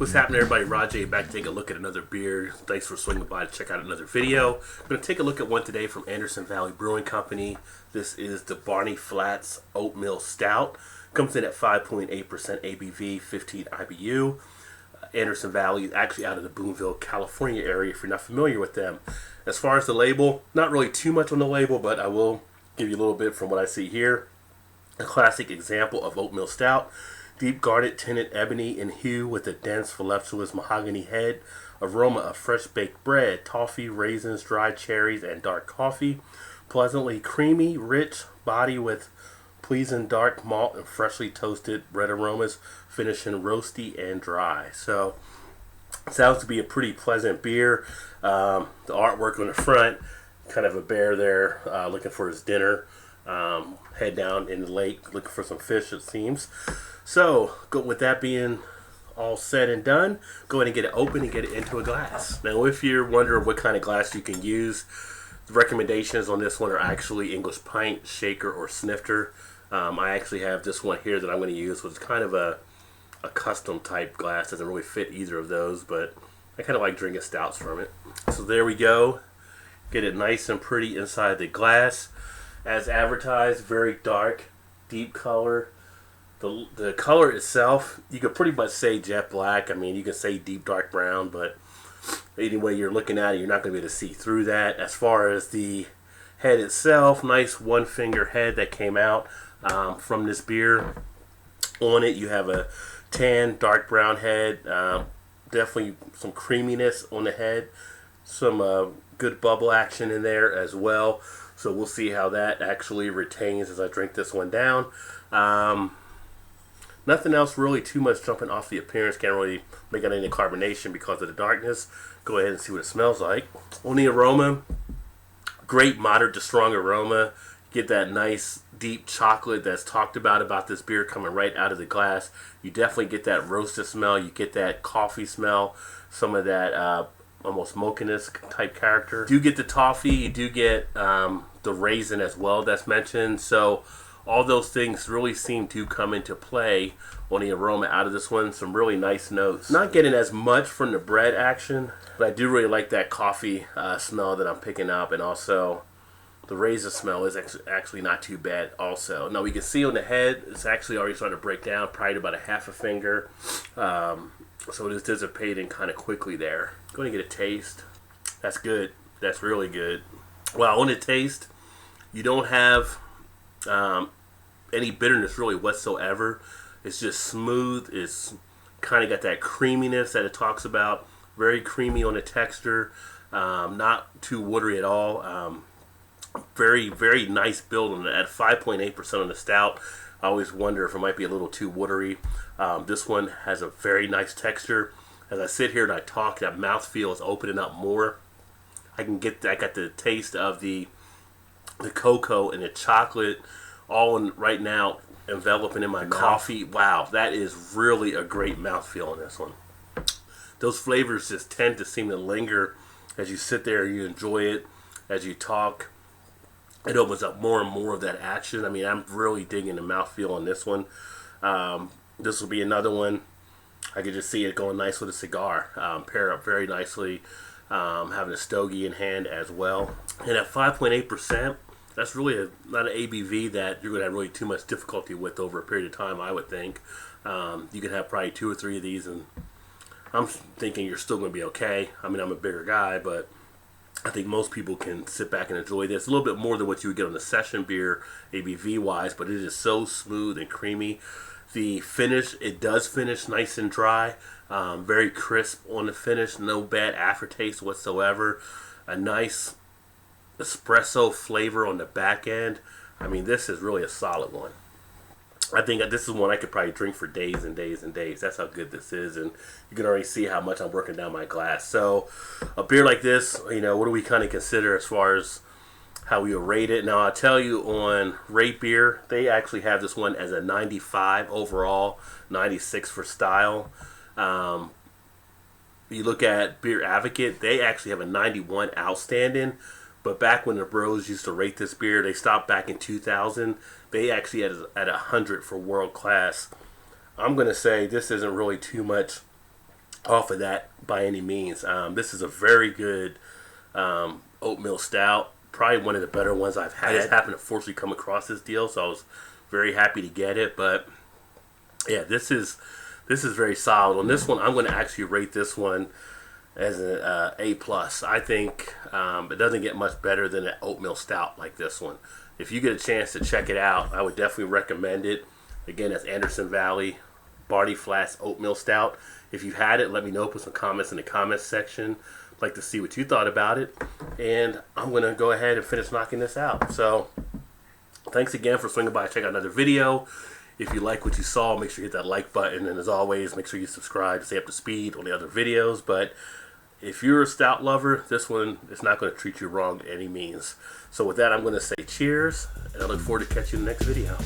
What's happening, everybody? Rod J back to take a look at another beer. Thanks for swinging by to check out another video. I'm going to take a look at one today from Anderson Valley Brewing Company. This is the Barney Flats Oatmeal Stout. Comes in at 5.8% ABV, 15 IBU. Anderson Valley is actually out of the Boonville, California area if you're not familiar with them. As far as the label, not really too much on the label, but I will give you a little bit from what I see here. A classic example of oatmeal stout. Deep garnet tinted ebony in hue with a dense voluptuous mahogany head. Aroma of fresh baked bread, toffee, raisins, dried cherries, and dark coffee. Pleasantly creamy, rich body with pleasing dark malt and freshly toasted bread aromas, finishing roasty and dry. So, sounds to be a pretty pleasant beer. The artwork on the front, kind of a bear there looking for his dinner. Head down in the lake looking for some fish, it seems. So, with that being all said and done, go ahead and get it open and get it into a glass. Now, if you're wondering what kind of glass you can use, the recommendations on this one are actually English pint, shaker, or snifter. I actually have this one here that I'm going to use, which is kind of a custom type glass. Doesn't really fit either of those, but I kind of like drinking stouts from it. So there we go. Get it nice and pretty inside the glass. As advertised, very dark, deep color. The color itself, you could pretty much say jet black. I mean, you can say deep dark brown, but anyway you're looking at it, you're not going to be able to see through that. As far as the head itself, nice one finger head that came out from this beer. On it, you have a tan, dark brown head. Definitely some creaminess on the head. Some good bubble action in there as well. So we'll see how that actually retains as I drink this one down. Nothing else really too much jumping off the appearance. Can't really make out any carbonation because of the darkness. Go ahead and see what it smells like. On the aroma, great moderate to strong aroma. Get that nice deep chocolate that's talked about this beer coming right out of the glass. You definitely get that roasted smell. You get that coffee smell. Some of that almost smokiness type character. You do get the toffee. You do get the raisin as well that's mentioned. So all those things really seem to come into play on the aroma out of this one. Some really nice notes. Not getting as much from the bread action, but I do really like that coffee smell that I'm picking up, and also the raisin smell is actually not too bad also. Now we can see on the head, it's actually already starting to break down, probably about a half a finger. So it is dissipating kind of quickly there. Go ahead and get a taste. That's good. That's really good. Well, on the taste, you don't have any bitterness really whatsoever. It's just smooth. It's kind of got that creaminess that it talks about. Very creamy on the texture. Not too watery at all. Very, very nice build on it. At 5.8% on the stout, I always wonder if it might be a little too watery. This one has a very nice texture. As I sit here and I talk, that mouthfeel is opening up more. I got the taste of the cocoa and the chocolate all in right now, enveloping in my coffee. Wow, that is really a great mouthfeel on this one. Those flavors just tend to seem to linger as you sit there, you enjoy it, as you talk. It opens up more and more of that action. I mean, I'm really digging the mouthfeel on this one. This will be another one. I could just see it going nice with a cigar. Pair up very nicely. Having a stogie in hand as well. And at 5.8%, that's really not an ABV that you're going to have really too much difficulty with over a period of time, I would think. You could have probably 2 or 3 of these, and I'm thinking you're still going to be okay. I mean, I'm a bigger guy, but I think most people can sit back and enjoy this. A little bit more than what you would get on the session beer, ABV-wise, but it is so smooth and creamy. The finish, it does finish nice and dry. Very crisp on the finish. No bad aftertaste whatsoever. A nice espresso flavor on the back end. I mean, this is really a solid one. I think that this is one I could probably drink for days and days and days. That's how good this is, and you can already see how much I'm working down my glass. So a beer like this, you know, what do we kind of consider as far as how we rate it? Now, I'll tell you on Rate Beer, they actually have this one as a 95 overall, 96 for style. You look at Beer Advocate, they actually have a 91 outstanding. But back when the bros used to rate this beer, they stopped back in 2000. They actually had it at 100 for world class. I'm going to say this isn't really too much off of that by any means. This is a very good oatmeal stout. Probably one of the better ones I've had. I just happened to fortunately come across this deal, so I was very happy to get it. But yeah, this is very solid. On this one, I'm going to actually rate this one as an A plus. I think it doesn't get much better than an oatmeal stout like this one. If you get a chance to check it out, I would definitely recommend it. Again, that's Anderson Valley Barney Flats Oatmeal Stout. If you've had it, let me know. Put some comments in the comments section. I'd like to see what you thought about it. And I'm going to go ahead and finish knocking this out. So thanks again for swinging by and check out another video. If you like what you saw, make sure you hit that like button. And as always, make sure you subscribe to stay up to speed on the other videos. But if you're a stout lover, this one is not going to treat you wrong by any means. So with that, I'm going to say cheers. And I look forward to catching you in the next video.